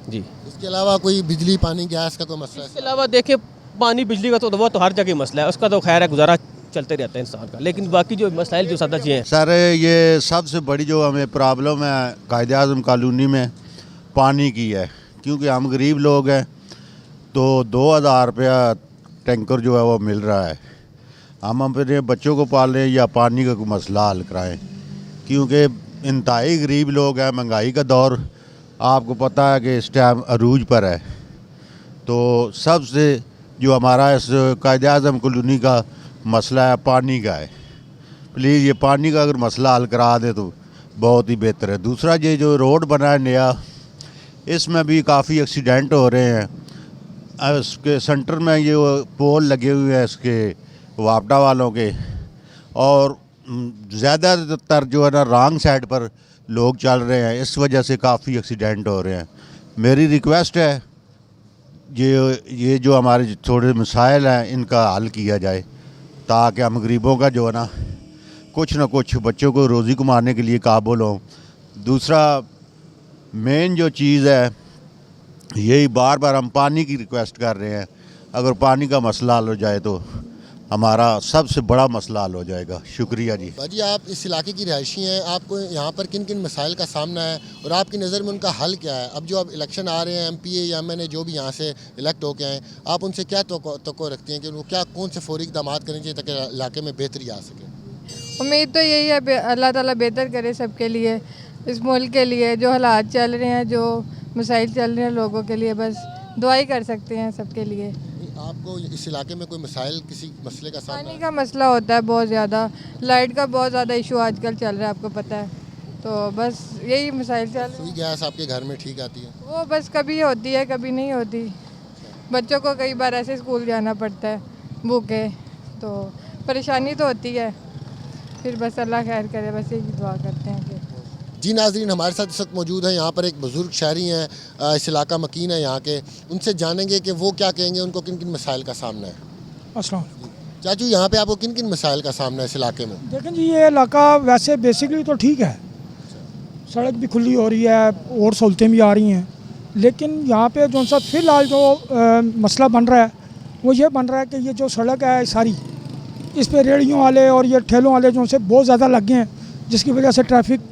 जी, इसके अलावा कोई बिजली पानी गैस का कोई मसला है? इसके अलावा देखिए पानी बिजली का तो वो तो हर जगह मसला है, उसका तो खैर है, गुजारा चलते रहता है इंसान का, लेकिन बाकी जो मसाइल जो सादा जी हैं सर, ये सबसे बड़ी जो हमें प्रॉब्लम है कायदे-आज़म कॉलोनी में पानी की है, क्योंकि हम गरीब लोग हैं, तो 2000 रुपया टैंकर जो है वो मिल रहा है। हम अपने बच्चों को पाल रहे हैं या पानी का कोई मसला हल कराएं, क्योंकि इंतहाई गरीब लोग हैं। महंगाई का दौर आपको पता है कि इस टाइम अरूज पर है। तो सबसे जो हमारा इस कायद-ए-आज़म कॉलोनी का मसला है पानी का है। प्लीज़ ये पानी का अगर मसला हल करा दे तो बहुत ही बेहतर है। दूसरा ये जो रोड बना है नया, इसमें भी काफ़ी एक्सीडेंट हो रहे हैं। इसके सेंटर में ये पोल लगे हुए हैं इसके वापडा वालों के, और ज़्यादातर जो है ना रॉन्ग साइड पर लोग चल रहे हैं, इस वजह से काफ़ी एक्सीडेंट हो रहे हैं। मेरी रिक्वेस्ट है ये जो हमारे थोड़े मसाइल हैं इनका हल किया जाए, ताकि हम गरीबों का जो है ना कुछ बच्चों को रोज़ी कमाने के लिए काबुल हों। दूसरा मेन जो चीज़ है, यही बार बार हम पानी की रिक्वेस्ट कर रहे हैं। अगर पानी का मसला हल हो जाए तो हमारा सबसे बड़ा मसला हल हो जाएगा। शुक्रिया जी। भाजी, आप इस इलाके की रिहायशी हैं, आपको यहाँ पर किन किन मसाइल का सामना है और आपकी नज़र में उनका हल क्या है? अब जो अब इलेक्शन आ रहे हैं, MPA या MNA जो भी यहाँ से इलेक्ट होके आए, आप उनसे क्या तवक्को रखती हैं कि वो कौन से फौरी इक़दाम करने चाहिए ताकि इलाके में बेहतरी आ सके? उम्मीद तो यही है अल्लाह ताला बेहतर करे सबके लिए, इस मुल्क के लिए जो हालात चल रहे हैं, जो मसाइल चल रहे हैं लोगों के लिए, बस दुआ ही कर सकते हैं सबके लिए। आपको इस इलाके में कोई मसाइल, किसी मसले का सामना? पानी का मसला होता है बहुत ज़्यादा, लाइट का बहुत ज़्यादा इशू आजकल चल रहा है, आपको पता है। तो बस यही मसाइल चल रहे हैं। गैस आपके घर में ठीक आती है? वो बस कभी होती है कभी नहीं होती। बच्चों को कई बार ऐसे स्कूल जाना पड़ता है भूखे, तो परेशानी तो होती है। फिर बस अल्लाह खैर करे, बस यही दुआ करते हैं कि। जी नाज़रीन, हमारे साथ इस वक्त मौजूद हैं यहाँ पर एक बुज़ुर्ग शहरी हैं, इस इलाका मकीन है यहाँ के। उनसे जानेंगे कि वो क्या कहेंगे, उनको किन किन मसाइल का सामना है। अस्सलाम। चाचू, यहाँ पे आपको किन किन मसाइल का सामना है इस इलाके में? देखें जी, ये इलाका वैसे बेसिकली तो ठीक है, सड़क भी खुली हो रही है और सहूलतें भी आ रही हैं, लेकिन यहाँ पे जो सा फ़िलहाल जो मसला बन रहा है वो ये बन रहा है कि ये जो सड़क है सारी, इस पर रेहड़ियों वाले और ये ठेलों वाले जो से बहुत ज़्यादा लग गए हैं, जिसकी वजह से ट्रैफिक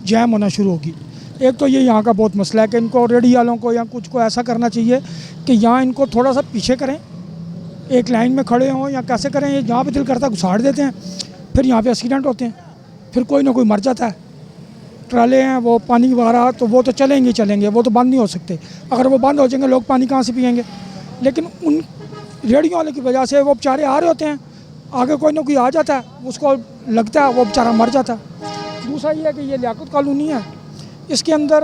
जैम होना शुरू होगी। एक तो ये यहाँ का बहुत मसला है कि इनको रेहड़ी वालों को या कुछ को ऐसा करना चाहिए कि यहाँ इनको थोड़ा सा पीछे करें, एक लाइन में खड़े हों या कैसे करें। ये जहाँ पे दिल करता है घुसाड़ देते हैं, फिर यहाँ पे एक्सीडेंट होते हैं, फिर कोई ना कोई मर जाता है। ट्राले हैं वो पानी वगैरह, तो वो तो चलेंगे, वो तो बंद नहीं हो सकते। अगर वो बंद हो जाएंगे लोग पानी कहाँ से पिएंगे? लेकिन उन रेहड़ियों वाले की वजह से वो बेचारे आ रहे होते हैं, आगे कोई ना कोई आ जाता है, उसको लगता है, वो बेचारा मर जाता है। दूसरा ये है कि ये लियाकत कॉलोनी है, इसके अंदर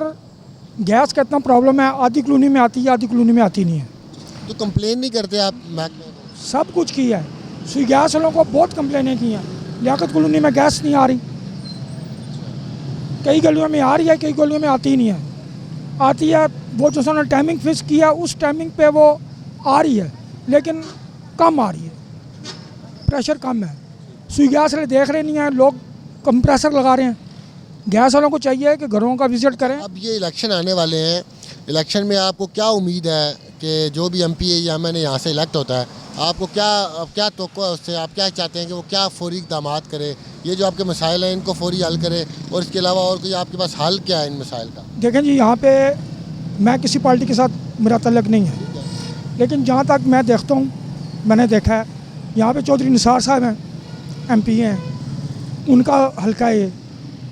गैस का इतना प्रॉब्लम है, आधी कॉलोनी में आती है, आधी कॉलोनी में आती नहीं है। तो कंप्लेन नहीं करते आप महकमे? सब कुछ किया है, सुई गैस वालों को बहुत कंप्लेनें की हैं, लियाकत कॉलोनी में गैस नहीं आ रही। कई गलियों में आ रही है, कई गलियों में आती ही नहीं है। आती है वो जो उन्होंने टाइमिंग फिक्स किया, उस टाइमिंग पे वो आ रही है, लेकिन कम आ रही है, प्रेशर कम है। सुई गैस वाले देख रहे नहीं हैं, लोग कंप्रेसर लगा रहे हैं। गैस वालों को चाहिए कि घरों का विजिट करें। अब ये इलेक्शन आने वाले हैं, इलेक्शन में आपको क्या उम्मीद है कि जो भी MPA या MNA यहाँ से इलेक्ट होता है, आपको क्या तवक्को है उससे? आप क्या चाहते हैं कि वो क्या फौरी इक़दाम करे, ये जो आपके मसाइल हैं इनको फौरी हल करे, और इसके अलावा और कोई आपके पास हल क्या है इन मसाइल का? देखें जी, यहाँ पे मैं किसी पार्टी के साथ मेरा तल्लक नहीं है, लेकिन जहाँ तक मैं देखता हूँ, मैंने देखा है यहाँ पे चौधरी निसार साहब हैं, MPA हैं, उनका हल्का है,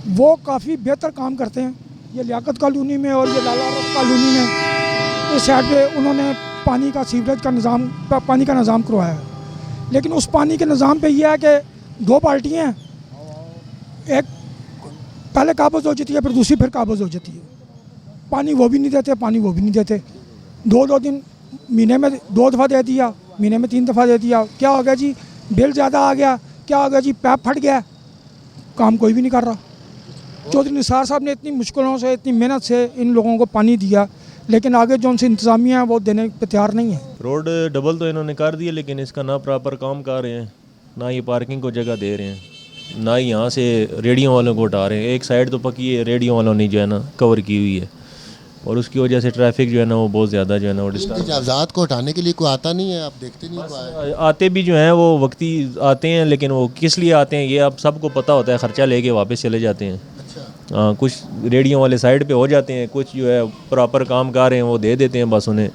वो काफ़ी बेहतर काम करते हैं। ये लियाकत कॉलोनी में और ये लाला कॉलोनी में इस साइड पे उन्होंने पानी का सीवरेज का निज़ाम, पानी का निज़ाम करवाया है। लेकिन उस पानी के निज़ाम पे ये है कि दो पार्टियाँ हैं, एक पहले काबज़ हो जाती है, फिर दूसरी फिर काबज़ हो जाती है। पानी वो भी नहीं देते, पानी वो भी नहीं देते। दो दिन महीने में 2 दफ़ा दे दिया, महीने में 3 दफ़ा दे दिया। क्या हो गया जी? बिल ज़्यादा आ गया। क्या हो गया जी? पैप फट गया। काम कोई भी नहीं कर रहा। चौधरी निसार साहब ने इतनी मुश्किलों से, इतनी मेहनत से इन लोगों को पानी दिया, लेकिन आगे जो उनसे इंतज़ामिया है वो देने पे तैयार नहीं है। रोड डबल तो इन्होंने कर दिया, लेकिन इसका ना प्रॉपर काम कर रहे हैं, ना ये पार्किंग को जगह दे रहे हैं, ना ही यहाँ से रेडियो वालों को उठा रहे हैं। एक साइड तो पक्की है, रेडियो वालों ने जो है ना कवर की हुई है, और उसकी वजह से ट्रैफिक जो है ना वो बहुत ज़्यादा जो है ना वो डिस्टर्ब। कागजात को हटाने के लिए कोई आता नहीं है, आप देखते नहीं कोई आते भी जो हैं वो वक्ती आते हैं, लेकिन वो किस लिए आते हैं ये अब सबको पता होता है, ख़र्चा लेके वापस चले जाते हैं। हाँ, कुछ रेडियो वाले साइड पे हो जाते हैं, कुछ जो है प्रॉपर काम कर रहे हैं वो दे देते हैं बस उन्हें।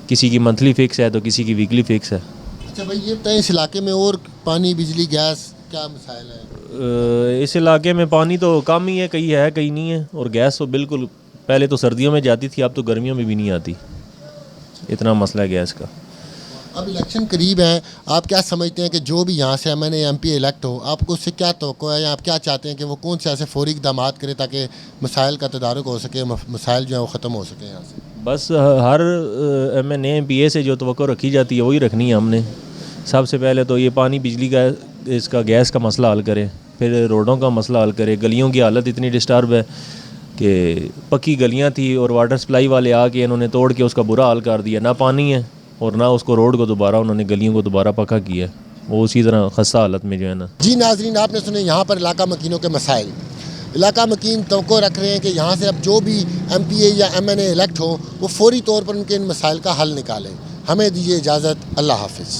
किसी की मंथली फ़िक्स है तो किसी की वीकली फ़िक्स है। अच्छा भाई, ये बताएं इस इलाके में और पानी, बिजली, गैस क्या मसाइल है? इस इलाके में पानी तो कम ही है, कहीं है कहीं नहीं है, और गैस तो बिल्कुल पहले तो सर्दियों में जाती थी, अब तो गर्मियों में भी नहीं आती। इतना मसला है गैस का। अब इलेक्शन करीब है, आप क्या समझते हैं कि जो भी यहाँ से MNA MP इलेक्ट हो, आपको उससे क्या तवक्को है, या आप क्या चाहते हैं कि वो कौन से ऐसे फौरी इक़दाम करे ताकि मसाइल का तदारुक हो सके, मसाइल जो है वो ख़त्म हो सके यहाँ से? बस हर MNA MPA से जो तवक्को रखी जाती है वही रखनी है हमने। सबसे पहले तो ये पानी, बिजली का, इसका गैस का मसला हल करें, फिर रोडों का मसला हल करें। गलियों की हालत इतनी डिस्टर्ब है कि पक्की गलियाँ थी और वाटर सप्लाई वाले आके इन्होंने तोड़ के उसका बुरा हाल कर दिया। ना पानी है और ना उसको रोड को दोबारा उन्होंने गलियों को दोबारा पक्का किया, वो उसी तरह खस्ता हालत में जो है ना। जी नाजरीन, आपने सुने यहाँ पर इलाका मकीनों के मसाइल। इलाका मकीन तवक्को रख रहे हैं कि यहाँ से अब जो भी MPA या MNA इलेक्ट हो वो फौरी तौर पर उनके इन मसाइल का हल निकालें। हमें दीजिए इजाज़त, अल्लाह हाफिज़।